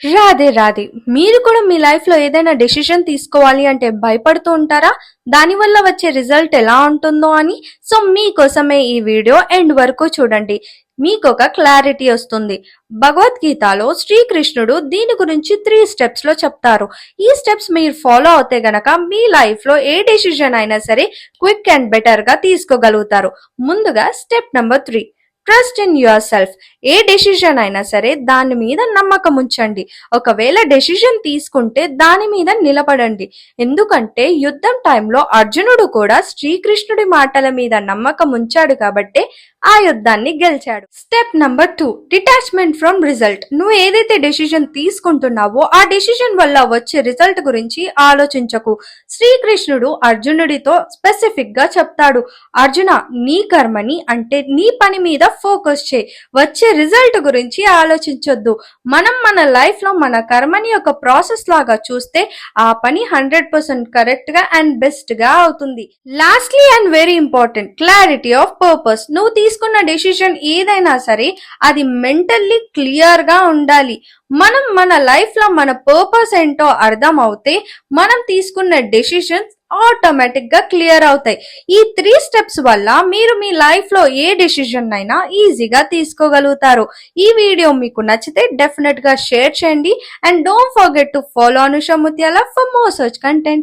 రాధే రాధే. మీరు కూడా మీ లైఫ్ లో ఏదైనా డెసిషన్ తీసుకోవాలి అంటే భయపడుతూ ఉంటారా? దానివల్ల వచ్చే రిజల్ట్ ఎలా ఉంటుందో అని. సో మీకోసమే ఈ వీడియో ఎండ్ వరకు చూడండి, మీకు ఒక క్లారిటీ వస్తుంది. భగవద్గీతలో శ్రీకృష్ణుడు దీని గురించి 3 స్టెప్స్ లో చెప్తారు. ఈ స్టెప్స్ మీరు ఫాలో అవుతే గనక మీ లైఫ్ లో ఏ డెసిషన్ అయినా సరే క్విక్ అండ్ బెటర్ గా తీసుకోగలుగుతారు. ముందుగా step number 3, trust in your self. A decision అయినా సరే దాని మీద నమ్మకం ఉంచండి. ఒకవేళ డెసిషన్ తీసుకుంటే దాని మీద నిలబడండి. ఎందుకంటే యుద్ధం టైంలో అర్జునుడు కూడా శ్రీకృష్ణుడి మాటల మీద నమ్మకం ఉంచాడు కాబట్టి ఆ యుద్ధాన్ని గెలిచాడు. Step number 2, detachment from result. నువ్వు ఏదైతే డెసిషన్ తీసుకుంటున్నావో ఆ డెసిషన్ వల్ల వచ్చే రిజల్ట్ గురించి ఆలోచించకు. శ్రీకృష్ణుడు అర్జునుడితో స్పెసిఫిక్ గా చెప్తాడు, అర్జున, నీ కర్మని అంటే నీ పని మీద ఫోకస్ చేయి, వచ్చే రిజల్ట్ గురించి ఆలోచించొద్దు. మనం మన లైఫ్ లో మన కర్మని ఒక ప్రాసెస్ లాగా చూస్తే ఆ పని 100% కరెక్ట్ గా అండ్ బెస్ట్ గా అవుతుంది. Lastly and very important, clarity of purpose. నువ్వు తీసుకున్న డెసిషన్ ఏదైనా సరే అది మెంటల్లీ క్లియర్ గా ఉండాలి. మనం మన లైఫ్ లో మన పర్పస్ ఏంటో అర్థం అవుతే మనం తీసుకున్న డెసిషన్స్ ఆటోమేటిక్ గా క్లియర్ అవుతాయి. ఈ 3 స్టెప్స్ వల్ల మీరు మీ లైఫ్ లో ఏ డెసిషన్ అయినా ఈజీగా తీసుకోగలుగుతారు. ఈ వీడియో మీకు నచ్చితే డెఫినెట్ గా షేర్ చేయండి and don't forget to follow Anusha ముత్యాల ఫర్ మోర్ సచ్ కంటెంట్.